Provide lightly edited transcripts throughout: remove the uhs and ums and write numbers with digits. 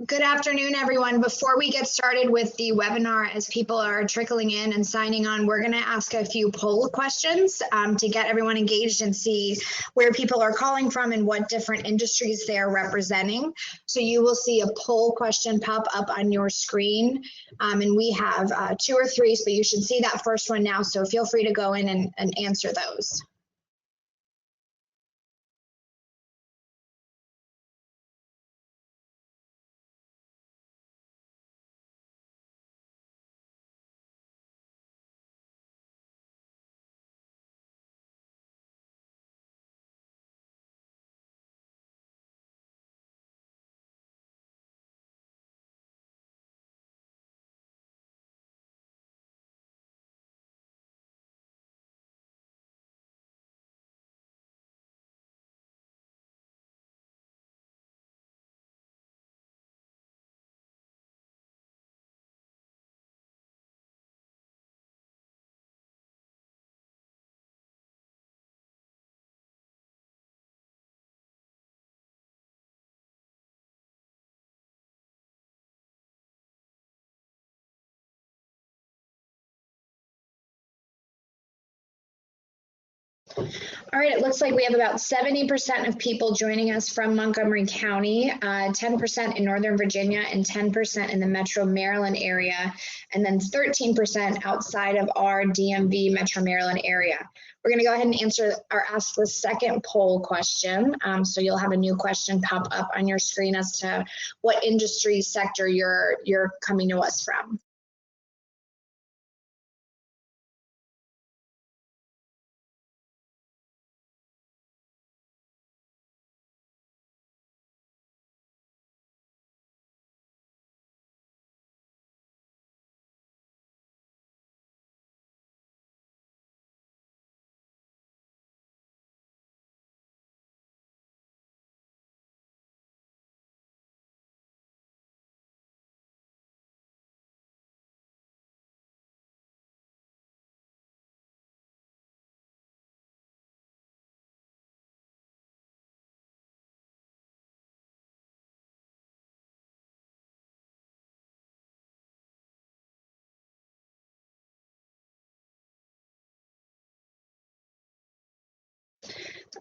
Good afternoon, everyone. Before we get started with the webinar, as people are trickling in and signing on, we're going to ask a few poll questions to get everyone engaged and see where people are calling from and what different industries they are representing. So you will see a poll question pop up on your screen, and we have 2 or 3, so you should see that first one now. So feel free to go in and answer those. All right, it looks like we have about 70% of people joining us from Montgomery County, 10% in Northern Virginia, and 10% in the Metro Maryland area, and then 13% outside of our DMV Metro Maryland area. We're going to go ahead and answer or ask the second poll question. So you'll have a new question pop up on your screen as to what industry sector you're coming to us from.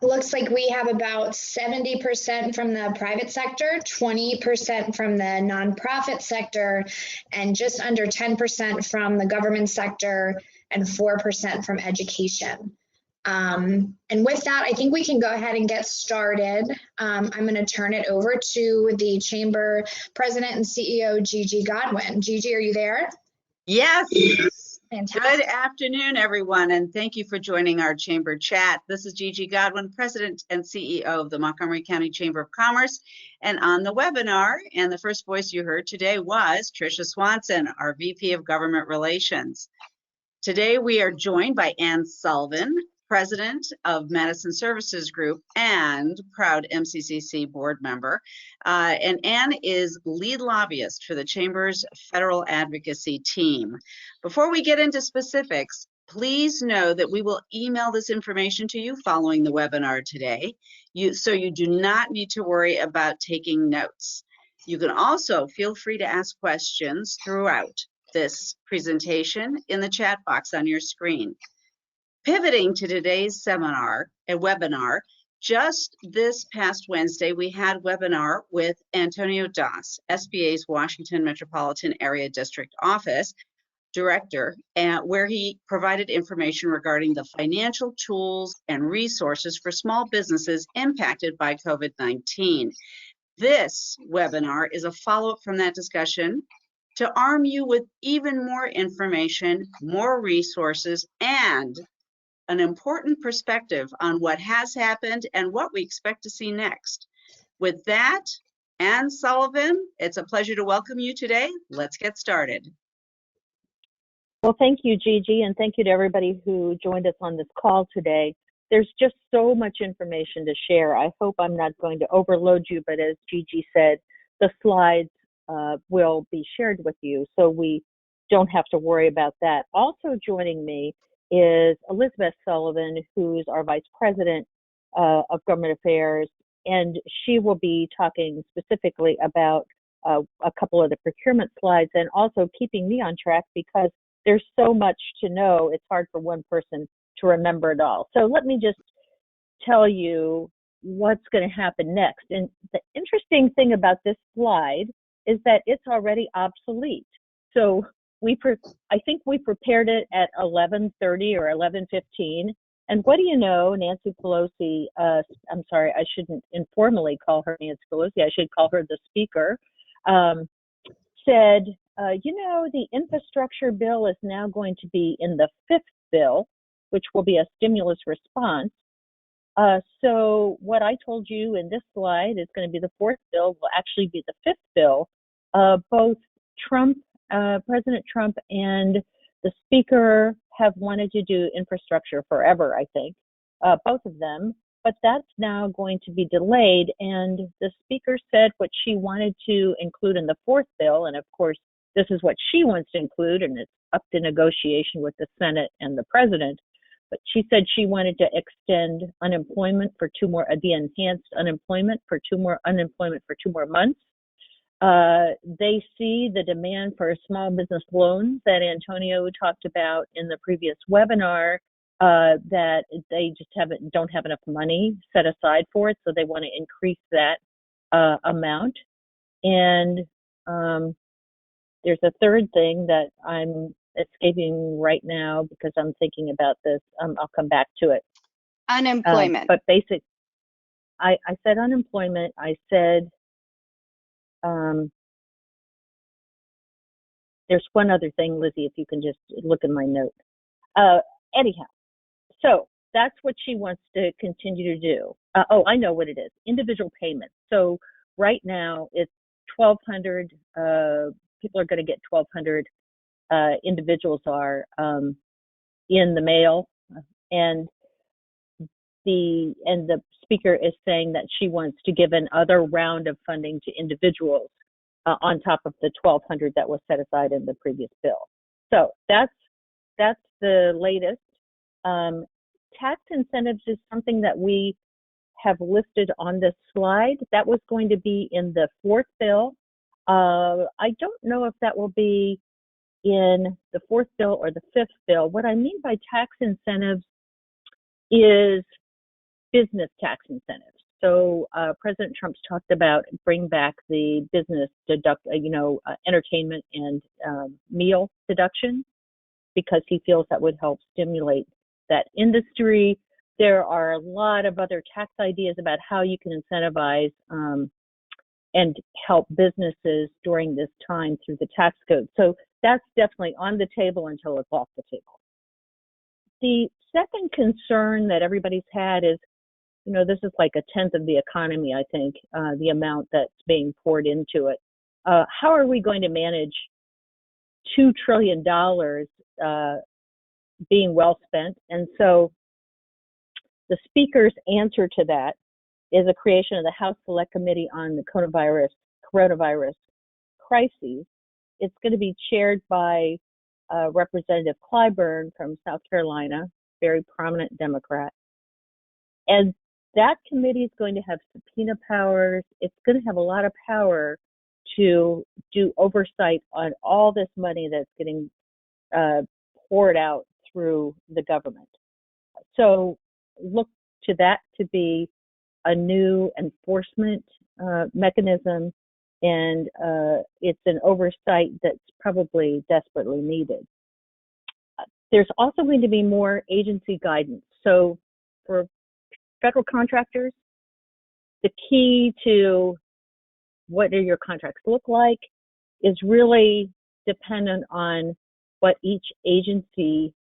Looks like we have about 70% from the private sector, 20% from the nonprofit sector, and just under 10% from the government sector, and 4% from education. And with that, I think we can go ahead and get started. I'm going to turn it over to the Chamber President and CEO, Gigi Godwin. Gigi, are you there? Yes. Fantastic. Good afternoon, everyone, and thank you for joining our Chamber chat. This is Gigi Godwin, President and CEO of the Montgomery County Chamber of Commerce. And on the webinar, and the first voice you heard today was Tricia Swanson, our VP of Government Relations. Today, we are joined by Ann Sullivan, President of Madison Services Group and proud MCCC board member. And Ann is lead lobbyist for the Chamber's federal advocacy team. Before we get into specifics, please know that we will email this information to you following the webinar today, so you do not need to worry about taking notes. You can also feel free to ask questions throughout this presentation in the chat box on your screen. Pivoting to today's webinar, just this past Wednesday, we had a webinar with Antonio Das, SBA's Washington Metropolitan Area District Office Director, where he provided information regarding the financial tools and resources for small businesses impacted by COVID-19. This webinar is a follow-up from that discussion to arm you with even more information, more resources, and an important perspective on what has happened and what we expect to see next. With that, Ann Sullivan, it's a pleasure to welcome you today. Let's get started. Well, thank you, Gigi, and thank you to everybody who joined us on this call today. There's just so much information to share. I hope I'm not going to overload you, but as Gigi said, the slides will be shared with you, so we don't have to worry about that. Also joining me is Elizabeth Sullivan, who's our Vice President of Government Affairs, and she will be talking specifically about a couple of the procurement slides, and also keeping me on track because there's so much to know. It's hard for one person to remember it all. So let me just tell you what's going to happen next. And the interesting thing about this slide is that it's already obsolete. So I think we prepared it at 11:30 or 11:15. And what do you know, Nancy Pelosi, I'm sorry, I shouldn't informally call her Nancy Pelosi, I should call her the speaker, said, the infrastructure bill is now going to be in the 5th bill, which will be a stimulus response. So what I told you in this slide is going to be the 4th bill, will actually be the 5th bill. Both President Trump and the speaker have wanted to do infrastructure forever, I think, both of them, but that's now going to be delayed. And the speaker said what she wanted to include in the 4th bill, and of course, this is what she wants to include, and it's up to negotiation with the Senate and the president. But she said she wanted to extend unemployment for the enhanced unemployment for 2 more months. They see the demand for small business loans that Antonio talked about in the previous webinar, that they just don't have enough money set aside for it, so they want to increase that amount. And there's a third thing that I'm escaping right now because I'm thinking about this. I'll come back to it. Unemployment. But I said unemployment. I said there's one other thing, Lizzie, if you can just look in my note. Anyhow, so that's what she wants to continue to do. I know what it is. Individual payments. So right now it's 1,200. People are going to get 1,200. Individuals are in the mail, and the speaker is saying that she wants to give another round of funding to individuals on top of the 1,200 that was set aside in the previous bill. So that's the latest. Tax incentives is something that we have listed on this slide. That was going to be in the 4th bill. I don't know if that will be in the 4th bill or the 5th bill. What I mean by tax incentives is business tax incentives. So President Trump's talked about bring back the business entertainment and meal deduction, because he feels that would help stimulate that industry. There are a lot of other tax ideas about how you can incentivize and help businesses during this time through the tax code. So that's definitely on the table until it's off the table. The second concern that everybody's had is, this is like 1/10 of the economy, I think, the amount that's being poured into it. How are we going to manage $2 trillion being well spent? And so the speaker's answer to that is a creation of the House Select Committee on the Coronavirus Crises. It's going to be chaired by Representative Clyburn from South Carolina, very prominent Democrat. And that committee is going to have subpoena powers. It's going to have a lot of power to do oversight on all this money that's getting poured out through the government. So look to that to be a new enforcement mechanism, and it's an oversight that's probably desperately needed. There's also going to be more agency guidance. So for federal contractors, the key to what do your contracts look like is really dependent on what each agency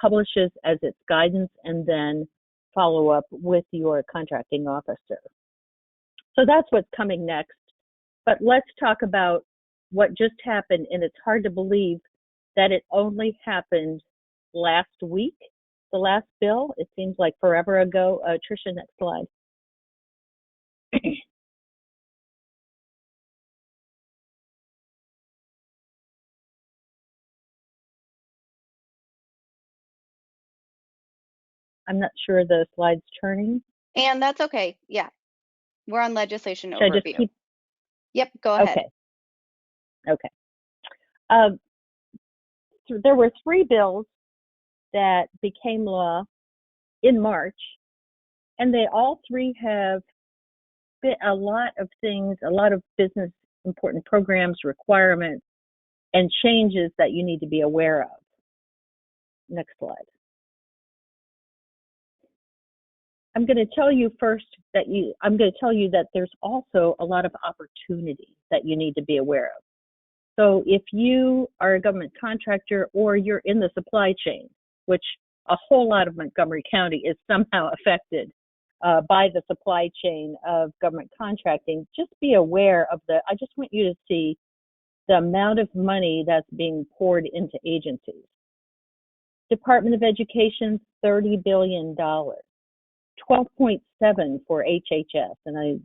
publishes as its guidance, and then follow up with your contracting officer. So that's what's coming next. But let's talk about what just happened, and it's hard to believe that it only happened last week, the last bill. It seems like forever ago. Tricia, next slide. I'm not sure the slide's turning. And that's okay. Yeah. We're on legislation Should I overview. just keep? Yep, go ahead. Okay. So there were 3 bills that became law in March, and they all 3 have been a lot of things, a lot of business important programs, requirements, and changes that you need to be aware of. Next slide. I'm going to tell you first that there's also a lot of opportunity that you need to be aware of. So if you are a government contractor or you're in the supply chain, which a whole lot of Montgomery County is somehow affected by the supply chain of government contracting, just be aware of I just want you to see the amount of money that's being poured into agencies. Department of Education, $30 billion. 12.7 for HHS, and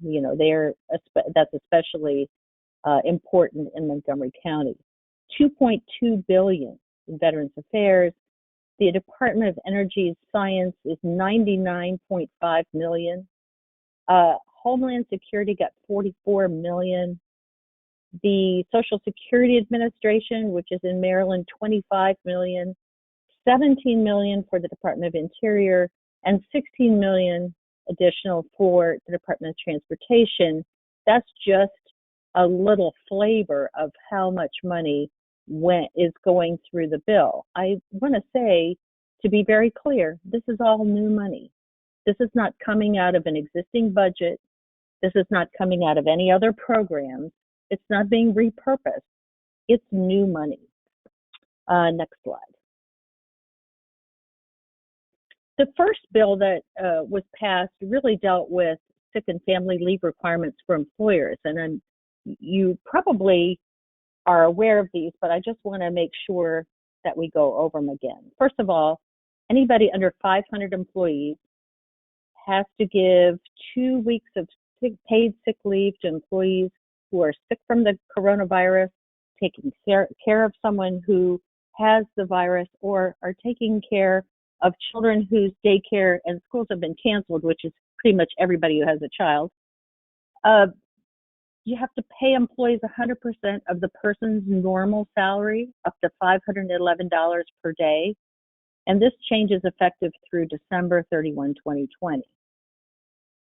that's especially important in Montgomery County. 2.2 billion in Veterans Affairs. The Department of Energy's science is 99.5 million. Homeland Security got 44 million. The Social Security Administration, which is in Maryland, 25 million. 17 million for the Department of Interior, and 16 million additional for the Department of Transportation. That's just a little flavor of how much money is going through the bill. I want to say, to be very clear, this is all new money. This is not coming out of an existing budget. This is not coming out of any other programs. It's not being repurposed. It's new money. Next slide. The first bill that was passed really dealt with sick and family leave requirements for employers. And you probably are aware of these, but I just want to make sure that we go over them again. First of all, anybody under 500 employees has to give 2 weeks of paid sick leave to employees who are sick from the coronavirus, taking care of someone who has the virus, or are taking care of children whose daycare and schools have been canceled, which is pretty much everybody who has a child. You have to pay employees 100% of the person's normal salary, up to $511 per day. And this change is effective through December 31, 2020.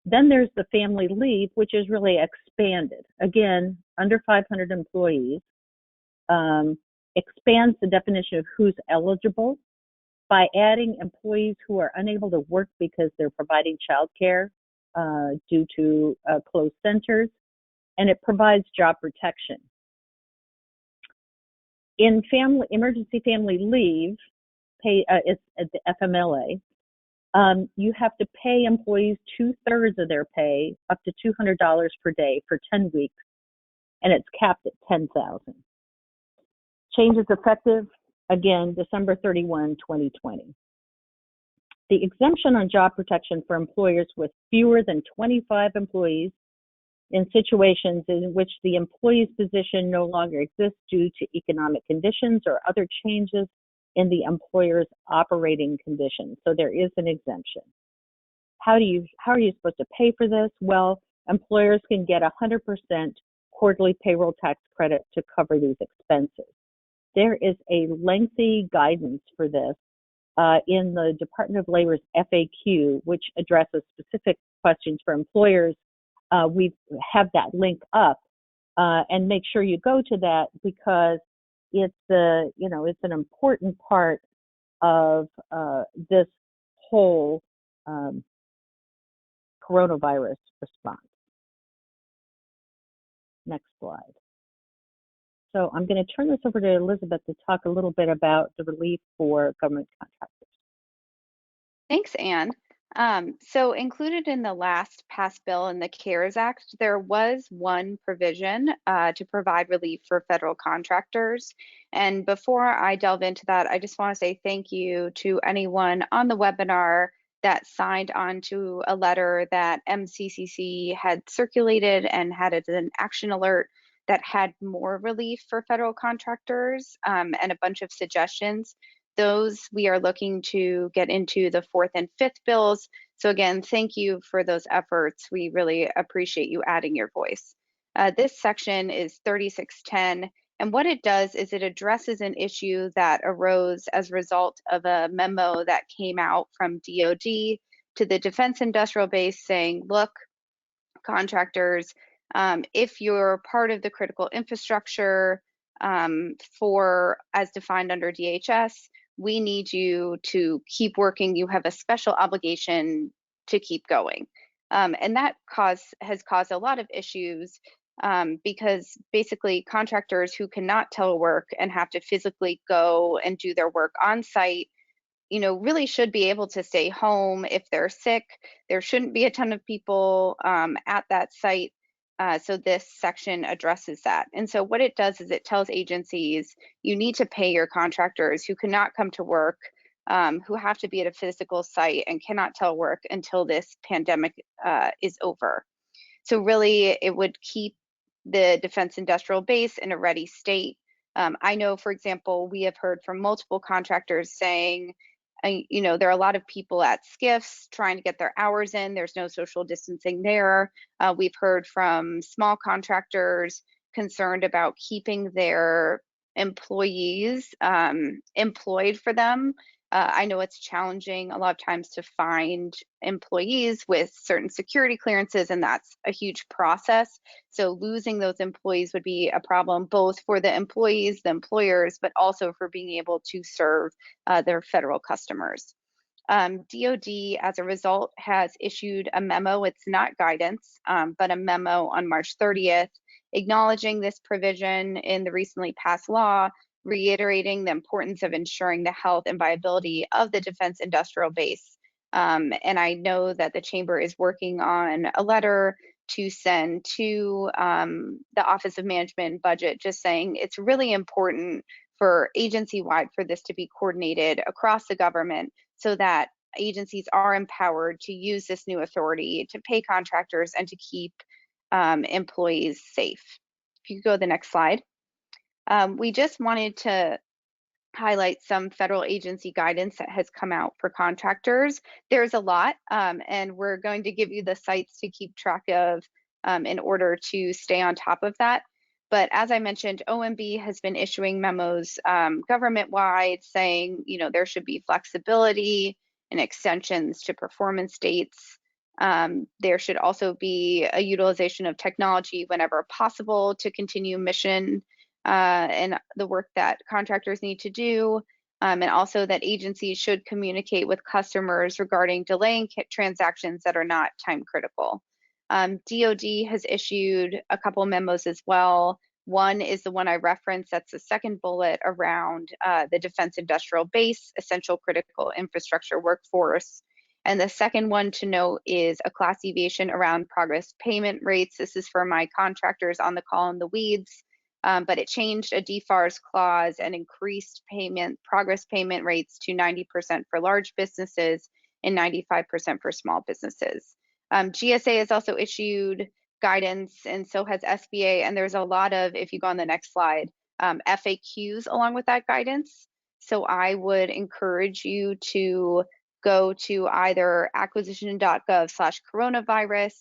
Then there's the family leave, which is really expanded. Again, under 500 employees, expands the definition of who's eligible by adding employees who are unable to work because they're providing childcare due to closed centers, and it provides job protection. In emergency family leave, it's at the FMLA, you have to pay employees 2/3 of their pay, up to $200 per day for 10 weeks, and it's capped at $10,000. Change is effective, again, December 31, 2020. The exemption on job protection for employers with fewer than 25 employees in situations in which the employee's position no longer exists due to economic conditions or other changes in the employer's operating conditions. So there is an exemption. How are you supposed to pay for this? Well, employers can get 100% quarterly payroll tax credit to cover these expenses. There is a lengthy guidance for this in the Department of Labor's FAQ, which addresses specific questions for employers. We have that link up, and make sure you go to that, because it's an important part of this whole coronavirus response. Next slide. So I'm going to turn this over to Elizabeth to talk a little bit about the relief for government contractors. Thanks, Ann. So included in the last passed bill in the CARES Act, there was one provision to provide relief for federal contractors. And before I delve into that, I just want to say thank you to anyone on the webinar that signed on to a letter that MCCC had circulated and had as an action alert that had more relief for federal contractors and a bunch of suggestions. Those we are looking to get into the 4th and 5th bills. So again, thank you for those efforts. We really appreciate you adding your voice. This section is 3610, and what it does is it addresses an issue that arose as a result of a memo that came out from DoD to the Defense Industrial Base saying, look, contractors, if you're part of the critical infrastructure as defined under DHS, we need you to keep working. You have a special obligation to keep going. And that has caused a lot of issues because basically contractors who cannot telework and have to physically go and do their work on site, really should be able to stay home if they're sick. There shouldn't be a ton of people at that site. So this section addresses that. And so what it does is it tells agencies, you need to pay your contractors who cannot come to work, who have to be at a physical site and cannot telework until this pandemic is over. So really, it would keep the Defense Industrial Base in a ready state. I know, for example, we have heard from multiple contractors saying, there are a lot of people at SCIFs trying to get their hours in. There's no social distancing there. We've heard from small contractors concerned about keeping their employees employed for them. I know it's challenging a lot of times to find employees with certain security clearances, and that's a huge process. So losing those employees would be a problem both for the employees, the employers, but also for being able to serve their federal customers. DoD, as a result, has issued a memo. It's not guidance, but a memo on March 30th, acknowledging this provision in the recently passed law, reiterating the importance of ensuring the health and viability of the Defense Industrial Base. And I know that the Chamber is working on a letter to send to the Office of Management and Budget, just saying it's really important for agency-wide for this to be coordinated across the government so that agencies are empowered to use this new authority to pay contractors and to keep employees safe. If you could go to the next slide. We just wanted to highlight some federal agency guidance that has come out for contractors. There's a lot, and we're going to give you the sites to keep track of in order to stay on top of that. But as I mentioned, OMB has been issuing memos government-wide saying, there should be flexibility and extensions to performance dates. There should also be a utilization of technology whenever possible to continue mission and the work that contractors need to do, and also that agencies should communicate with customers regarding delaying transactions that are not time critical. DoD has issued a couple memos as well. One is the one I referenced, that's the second bullet around the Defense Industrial Base, essential critical infrastructure workforce. And the second one to note is a class deviation around progress payment rates. This is for my contractors on the call in the weeds. But it changed a DFARS clause and increased progress payment rates to 90% for large businesses and 95% for small businesses. GSA has also issued guidance, and so has SBA, and there's a lot of, if you go on the next slide, FAQs along with that guidance. So I would encourage you to go to either acquisition.gov/coronavirus,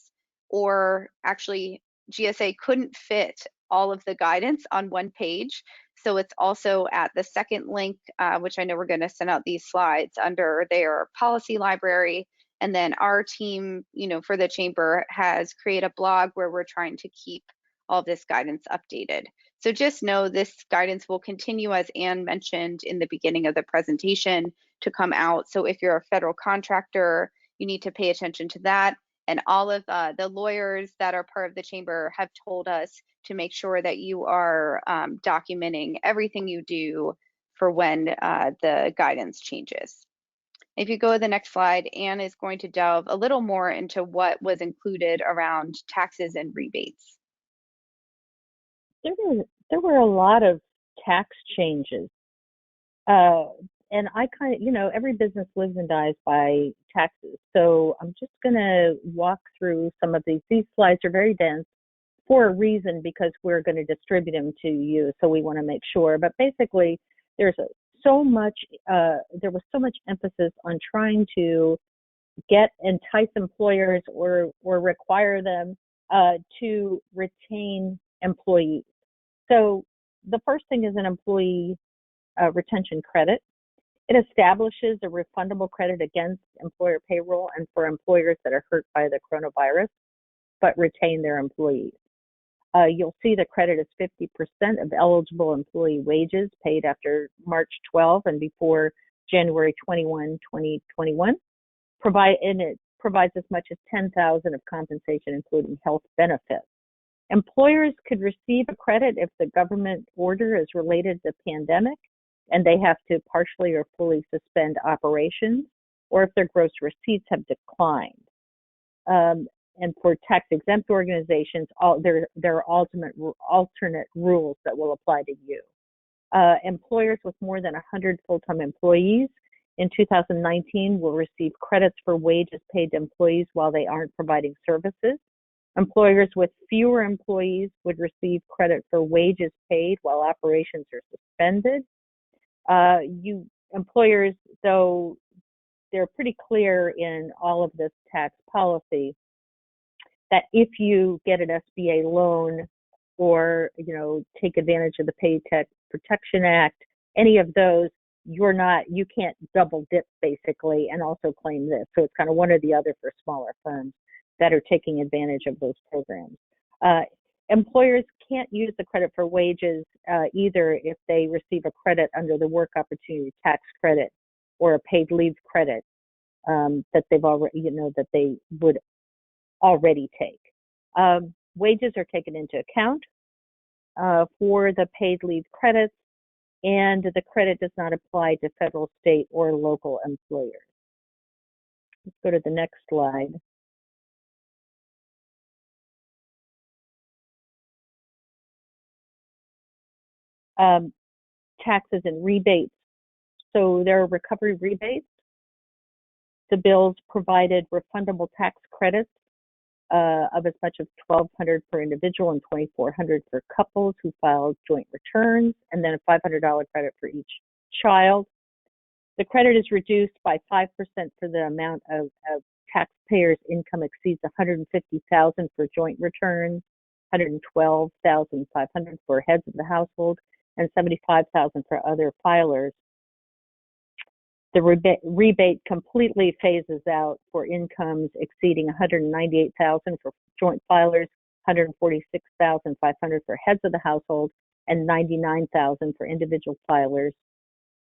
or actually GSA couldn't fit all of the guidance on one page. So it's also at the second link, which I know we're going to send out these slides under their policy library. And then our team, for the Chamber has created a blog where we're trying to keep all this guidance updated. So just know this guidance will continue, as Ann mentioned in the beginning of the presentation, to come out. So if you're a federal contractor, you need to pay attention to that. And all of the lawyers that are part of the Chamber have told us to make sure that you are documenting everything you do for when the guidance changes. If you go to the next slide, Ann is going to delve a little more into what was included around taxes and rebates. There were a lot of tax changes. And I every business lives and dies by taxes. So I'm just going to walk through some of these. These slides are very dense for a reason, because we're going to distribute them to you. So we want to make sure. But basically, there was so much emphasis on trying to entice employers or require them to retain employees. So the first thing is an employee retention credit. It establishes a refundable credit against employer payroll and for employers that are hurt by the coronavirus, but retain their employees. You'll see the credit is 50% of eligible employee wages paid after March 12 and before January 21, 2021. And it provides as much as $10,000 of compensation, including health benefits. Employers could receive a credit if the government order is related to the pandemic and they have to partially or fully suspend operations, or if their gross receipts have declined. And for tax-exempt organizations, there are alternate rules that will apply to you. Employers with more than 100 full-time employees in 2019 will receive credits for wages paid to employees while they aren't providing services. Employers with fewer employees would receive credit for wages paid while operations are suspended. Employers, though, they're pretty clear in all of this tax policy that if you get an SBA loan or, take advantage of the Paycheck Protection Act, any of those, you can't double dip basically and also claim this. So it's kind of one or the other for smaller firms that are taking advantage of those programs. Employers can't use the credit for wages either if they receive a credit under the Work Opportunity Tax Credit or a paid leave credit that they've already, that they would already take. Wages are taken into account for the paid leave credits, and the credit does not apply to federal, state, or local employers. Let's go to the next slide. Taxes and rebates. So there are recovery rebates. The bills provided refundable tax credits of as much as $1,200 per individual and $2,400 for couples who filed joint returns, and then a $500 credit for each child. The credit is reduced by 5% for the amount of taxpayers' income exceeds $150,000 for joint returns, $112,500 for heads of the household, and $75,000 for other filers. The rebate completely phases out for incomes exceeding $198,000 for joint filers, $146,500 for heads of the household, and $99,000 for individual filers.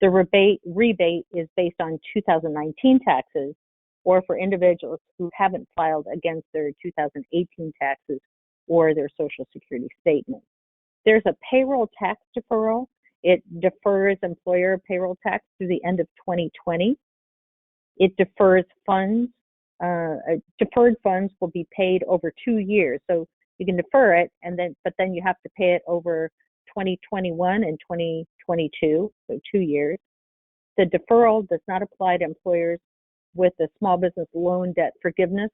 The rebate is based on 2019 taxes, or for individuals who haven't filed against their 2018 taxes or their Social Security statement. There's a payroll tax deferral. It defers employer payroll tax through the end of 2020. It defers funds. Deferred funds will be paid over 2 years. So you can defer it, but then you have to pay it over 2021 and 2022, so 2 years. The deferral does not apply to employers with a small business loan debt forgiveness,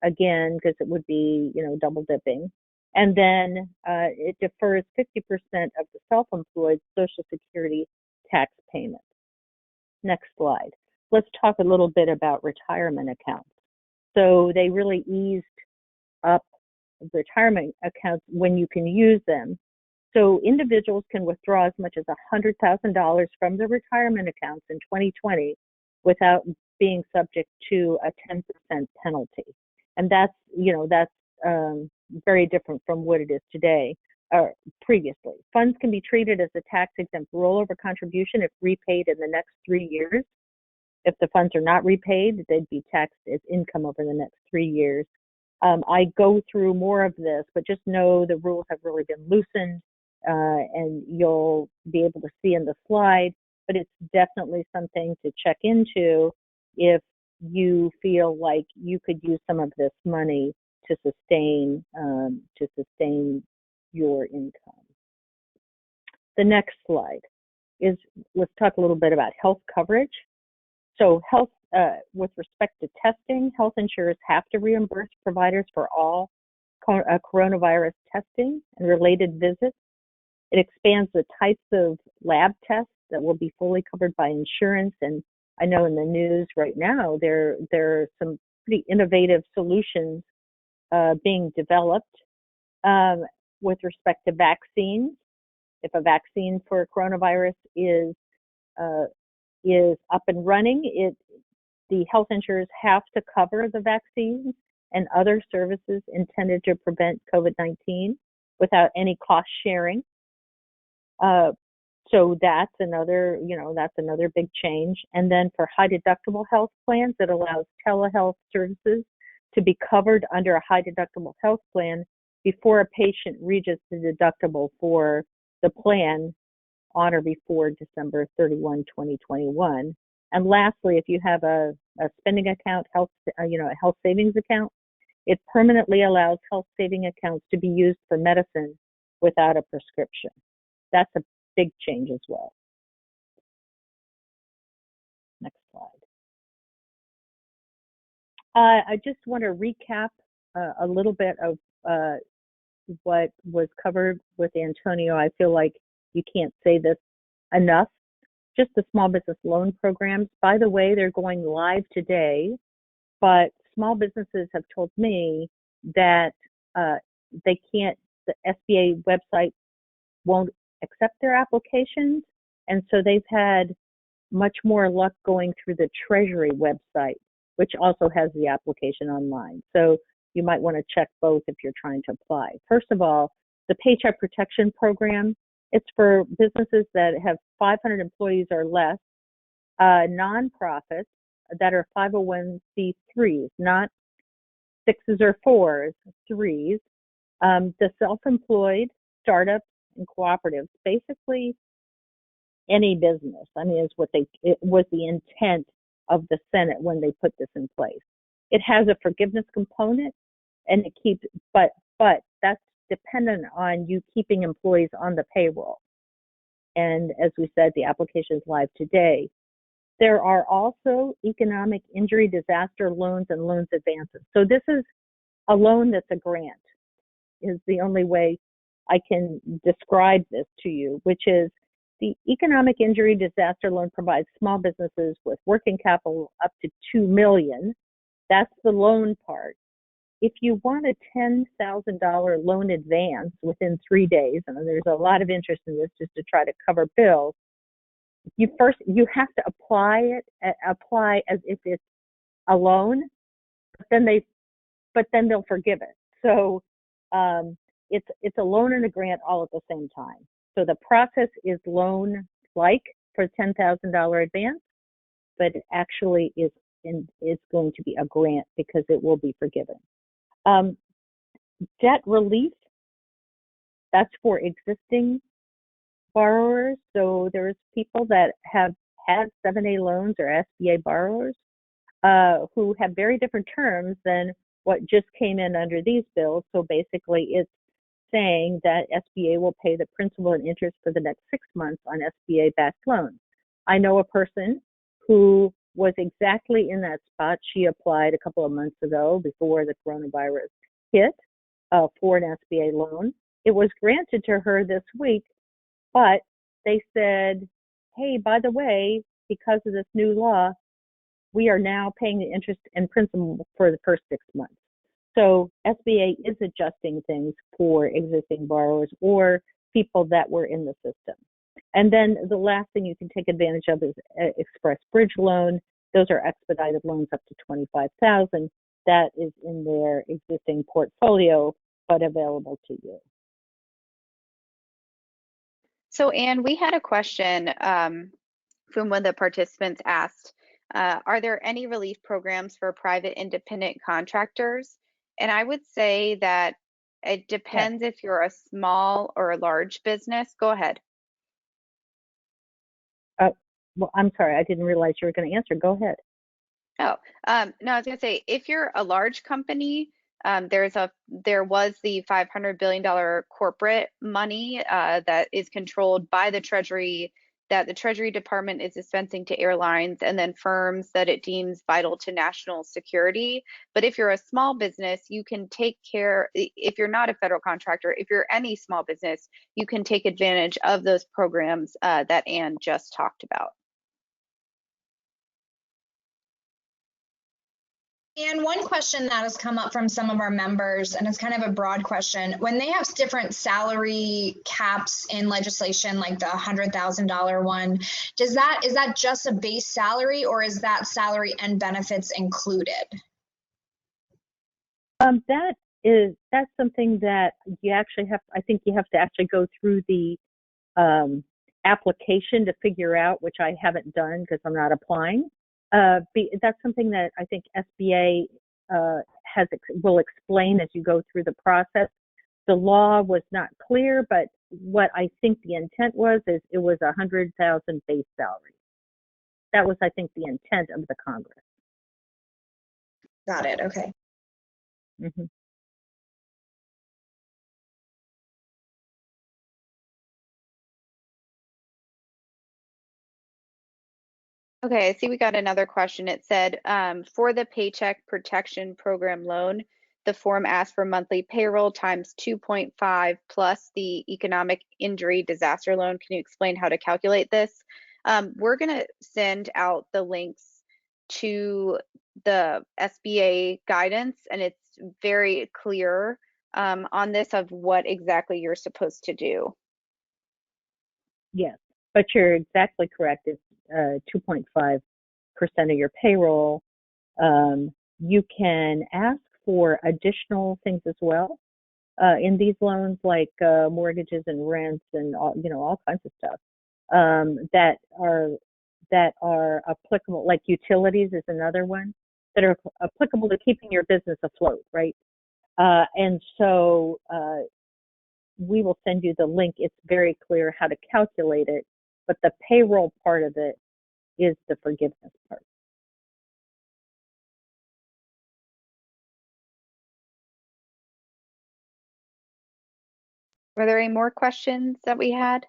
again, because it would be, double dipping. And then it defers 50% of the self-employed Social Security tax payments. Next slide. Let's talk a little bit about retirement accounts. So they really eased up retirement accounts when you can use them. So individuals can withdraw as much as $100,000 from their retirement accounts in 2020 without being subject to a 10% penalty. And that's very different from what it is today or previously. Funds can be treated as a tax-exempt rollover contribution if repaid in the next 3 years. If the funds are not repaid, they'd be taxed as income over the next 3 years. I go through more of this, but just know the rules have really been loosened, and you'll be able to see in the slide, but it's definitely something to check into if you feel like you could use some of this money to sustain your income. The next slide is, let's talk a little bit about health coverage. So health, with respect to testing, health insurers have to reimburse providers for all coronavirus testing and related visits. It expands the types of lab tests that will be fully covered by insurance. And I know in the news right now, there are some pretty innovative solutions being developed with respect to vaccines. If a vaccine for coronavirus is up and running, the health insurers have to cover the vaccines and other services intended to prevent COVID-19 without any cost sharing. So that's another big change. And then for high deductible health plans, it allows telehealth services to be covered under a high deductible health plan before a patient reaches the deductible for the plan on or before December 31, 2021. And lastly, if you have a spending account, a health savings account, it permanently allows health saving accounts to be used for medicine without a prescription. That's a big change as well. Next slide. I just want to recap a little bit of what was covered with Antonio. I feel like you can't say this enough. Just the small business loan programs. By the way, they're going live today, but small businesses have told me that they can't, the SBA website won't accept their applications. And so they've had much more luck going through the Treasury website, which also has the application online. So you might want to check both if you're trying to apply. First of all, the Paycheck Protection Program, it's for businesses that have 500 employees or less, nonprofits that are 501c3s, not 6s or 4s, 3s, the self-employed, startups, and cooperatives, basically any business. I mean, it was the intent of the Senate when they put this in place. It has a forgiveness component, and it keeps, but that's dependent on you keeping employees on the payroll. And as we said, the application is live today. There are also economic injury disaster loans and loans advances. So this is a loan that's a grant, is the only way I can describe this to you, which is the economic injury disaster loan provides small businesses with working capital up to $2 million. That's the loan part. If you want a $10,000 loan advance within 3 days, and there's a lot of interest in this just to try to cover bills, you have to apply as if it's a loan, but then they'll forgive it. So it's a loan and a grant all at the same time. So the process is loan-like for $10,000 advance, but it actually is going to be a grant because it will be forgiven. Debt relief, that's for existing borrowers. So there's people that have had 7A loans or SBA borrowers who have very different terms than what just came in under these bills. So basically it's saying that SBA will pay the principal and interest for the next 6 months on SBA-backed loans. I know a person who was exactly in that spot. She applied a couple of months ago before the coronavirus hit for an SBA loan. It was granted to her this week, but they said, hey, by the way, because of this new law, we are now paying the interest and principal for the first 6 months. So SBA is adjusting things for existing borrowers or people that were in the system. And then the last thing you can take advantage of is Express Bridge Loan. Those are expedited loans up to $25,000. That is in their existing portfolio, but available to you. So Ann, we had a question from one of the participants asked, are there any relief programs for private independent contractors? And I would say that it depends if you're a small or a large business. Go ahead. Well, I'm sorry, I didn't realize you were going to answer. Go ahead. Oh, no, I was going to say, if you're a large company, there was the $500 billion corporate money that is controlled by the Treasury, that the Treasury Department is dispensing to airlines and then firms that it deems vital to national security. But if you're a small business, you can take care, if you're not a federal contractor, if you're any small business, you can take advantage of those programs that Ann just talked about. And one question that has come up from some of our members, and it's kind of a broad question, when they have different salary caps in legislation, like the $100,000 one, is that just a base salary, or is that salary and benefits included? That's something that you actually have. I think you have to actually go through the application to figure out, which I haven't done because I'm not applying. That's something that I think SBA will explain as you go through the process. The law was not clear, but what I think the intent was is it was 100,000 base salary. That was, I think, the intent of the Congress. Got it. Okay. Mm-hmm. Okay, I see we got another question. It said, for the Paycheck Protection Program loan, the form asked for monthly payroll times 2.5 plus the economic injury disaster loan. Can you explain how to calculate this? We're going to send out the links to the SBA guidance, and it's very clear on this of what exactly you're supposed to do. Yes, but you're exactly correct. It's 2.5% of your payroll. You can ask for additional things as well in these loans, like mortgages and rents and all kinds of stuff that are applicable. Like utilities is another one that are applicable to keeping your business afloat, right? And so we will send you the link. It's very clear how to calculate it, but the payroll part of it is the forgiveness part. Were there any more questions that we had?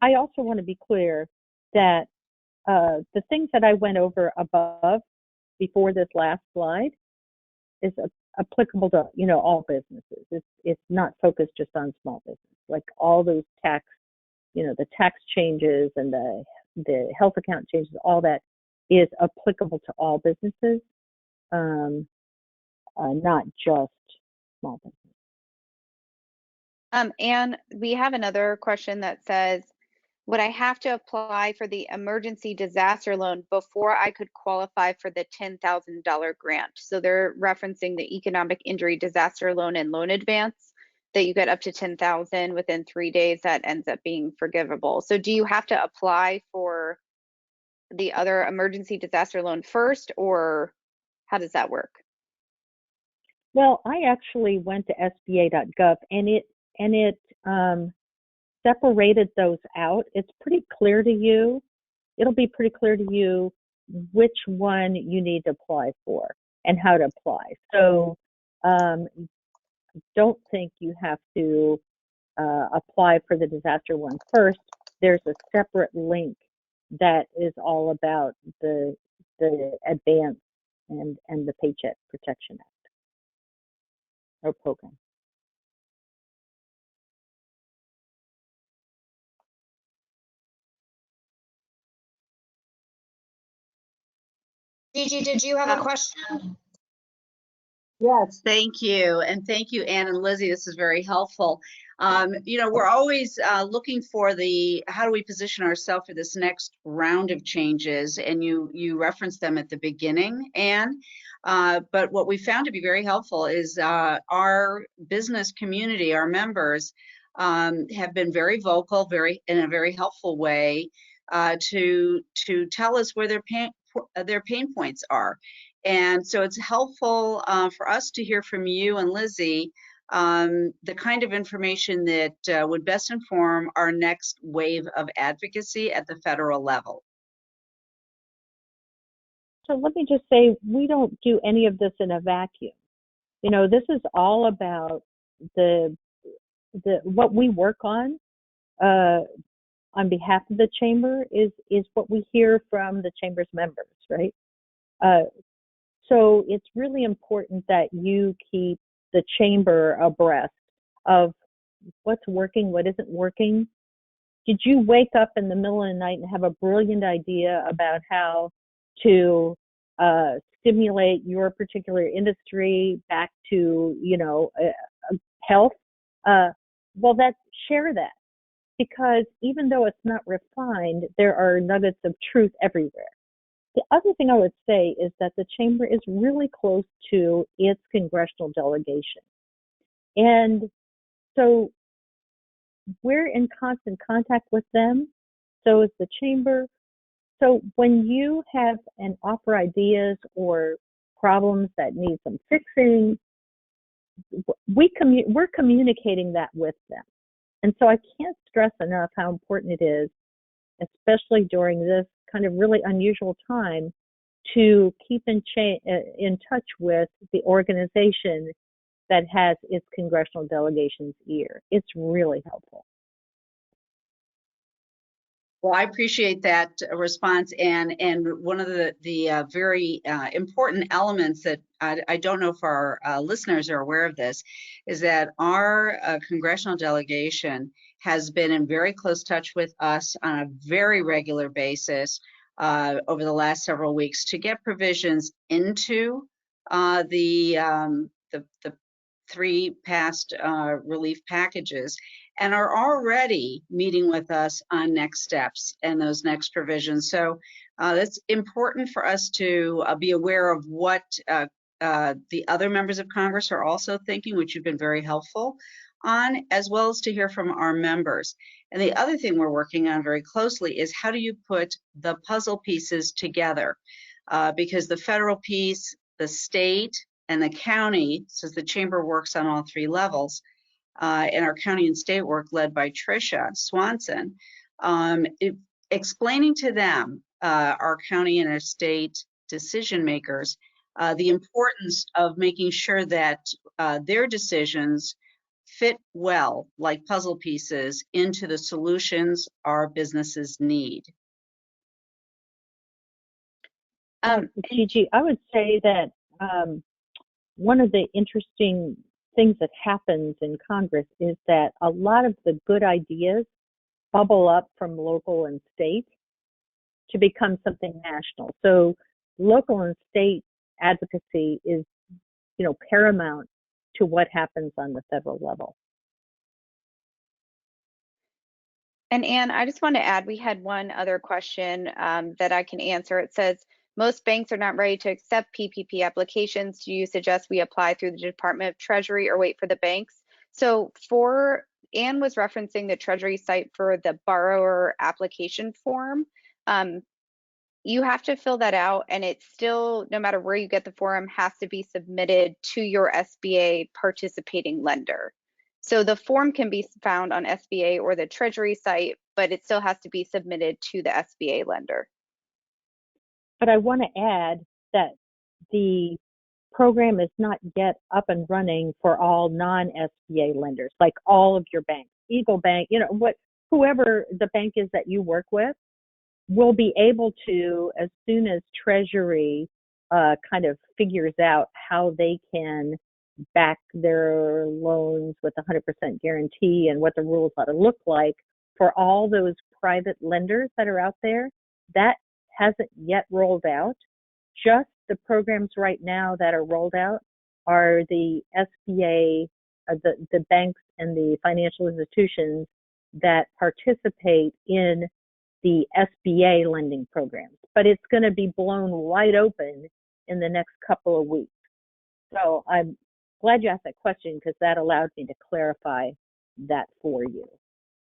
I also want to be clear that the things that I went over above before this last slide is applicable to all businesses. It's not focused just on small business. Like all those tax, the tax changes and the health account changes, all that is applicable to all businesses, not just small business. And we have another question that says, would I have to apply for the emergency disaster loan before I could qualify for the $10,000 grant? So they're referencing the economic injury disaster loan and loan advance that you get up to 10,000 within 3 days that ends up being forgivable. So do you have to apply for the other emergency disaster loan first, or how does that work? Well, I actually went to SBA.gov and it separated those out. It's pretty clear to you. It'll be pretty clear to you which one you need to apply for and how to apply. So don't think you have to apply for the disaster one first. There's a separate link that is all about the advance and the Paycheck Protection Act or program. Gigi, did you have a question? Yes, thank you. And thank you, Ann and Lizzie. This is very helpful. We're always looking for how do we position ourselves for this next round of changes? And you referenced them at the beginning, Ann. But what we found to be very helpful is our business community, our members, have been very vocal, in a very helpful way to tell us where their pain points are. And so it's helpful for us to hear from you and Lizzie the kind of information that would best inform our next wave of advocacy at the federal level. So let me just say, we don't do any of this in a vacuum. This is all about what we work on behalf of the chamber is what we hear from the chamber's members, right? So it's really important that you keep the chamber abreast of what's working, what isn't working. Did you wake up in the middle of the night and have a brilliant idea about how to stimulate your particular industry back to, health, well, share that. Because even though it's not refined, there are nuggets of truth everywhere. The other thing I would say is that the chamber is really close to its congressional delegation. And so we're in constant contact with them. So is the chamber. So when you have and offer ideas or problems that need some fixing, we're communicating that with them. And so I can't stress enough how important it is, especially during this kind of really unusual time, to keep in touch with the organization that has its congressional delegation's ear. It's really helpful. Well, I appreciate that response, and one of the very important elements that I don't know if our listeners are aware of this is that our congressional delegation has been in very close touch with us on a very regular basis over the last several weeks to get provisions into the three past relief packages, and are already meeting with us on next steps and those next provisions. So it's important for us to be aware of what the other members of Congress are also thinking, which you've been very helpful on, as well as to hear from our members. And the other thing we're working on very closely is how do you put the puzzle pieces together? Because the federal piece, the state, and the county, since the chamber works on all three levels, and our county and state work led by Tricia Swanson, explaining to them, our county and our state decision makers, the importance of making sure that their decisions fit well, like puzzle pieces, into the solutions our businesses need. Gigi, I would say that one of the interesting things that happens in Congress is that a lot of the good ideas bubble up from local and state to become something national. So local and state advocacy is, paramount to what happens on the federal level. And Ann, I just want to add, we had one other question that I can answer. It says, most banks are not ready to accept PPP applications. Do you suggest we apply through the Department of Treasury or wait for the banks? So Ann was referencing the Treasury site for the borrower application form. You have to fill that out, and it's still, no matter where you get the form, has to be submitted to your SBA participating lender. So the form can be found on SBA or the Treasury site, but it still has to be submitted to the SBA lender. But I want to add that the program is not yet up and running for all non-SBA lenders, like all of your banks. Eagle Bank, whoever the bank is that you work with, will be able to, as soon as Treasury kind of figures out how they can back their loans with 100% guarantee and what the rules ought to look like for all those private lenders that are out there. That hasn't yet rolled out. Just the programs right now that are rolled out are the SBA, the banks and the financial institutions that participate in the SBA lending programs. But it's going to be blown wide open in the next couple of weeks. So I'm glad you asked that question, because that allowed me to clarify that for you.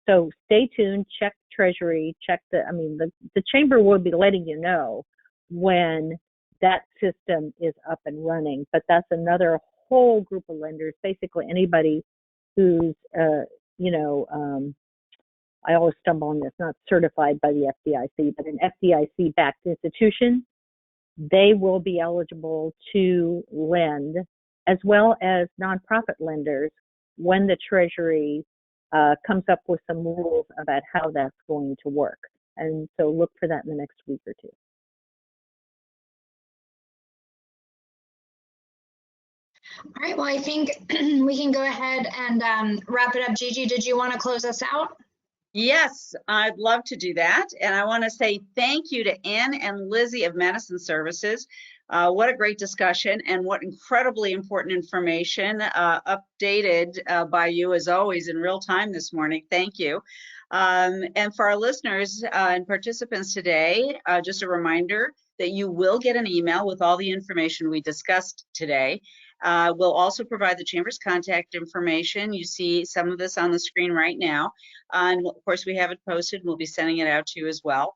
So stay tuned, check Treasury, check the chamber will be letting you know when that system is up and running. But that's another whole group of lenders, basically anybody who's, I always stumble on this, not certified by the FDIC, but an FDIC-backed institution. They will be eligible to lend, as well as nonprofit lenders, when the Treasury comes up with some rules about how that's going to work. And so look for that in the next week or two. All right, well, I think we can go ahead and wrap it up. Gigi, did you want to close us out? Yes, I'd love to do that. And I want to say thank you to Ann and Lizzie of Madison Services. What a great discussion and what incredibly important information updated by you as always in real time this morning. Thank you. And for our listeners and participants today, just a reminder that you will get an email with all the information we discussed today. We'll also provide the Chamber's contact information. You see some of this on the screen right now. And of course, we have it posted. We'll be sending it out to you as well.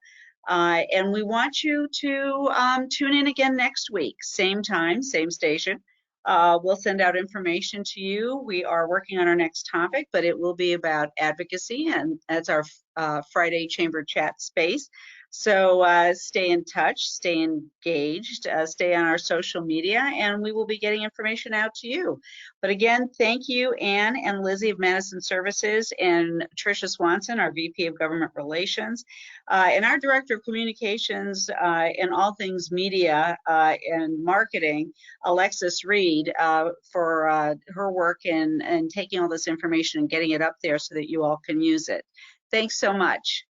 And we want you to tune in again next week, same time, same station. We'll send out information to you. We are working on our next topic, but it will be about advocacy, and that's our Friday Chamber Chat space. So stay in touch, stay engaged, stay on our social media, and we will be getting information out to you. But again, thank you, Ann and Lizzie of Madison Services, and Tricia Swanson, our VP of Government Relations, and our Director of Communications and all things media and marketing, Alexis Reed, for her work in taking all this information and getting it up there so that you all can use it. Thanks so much.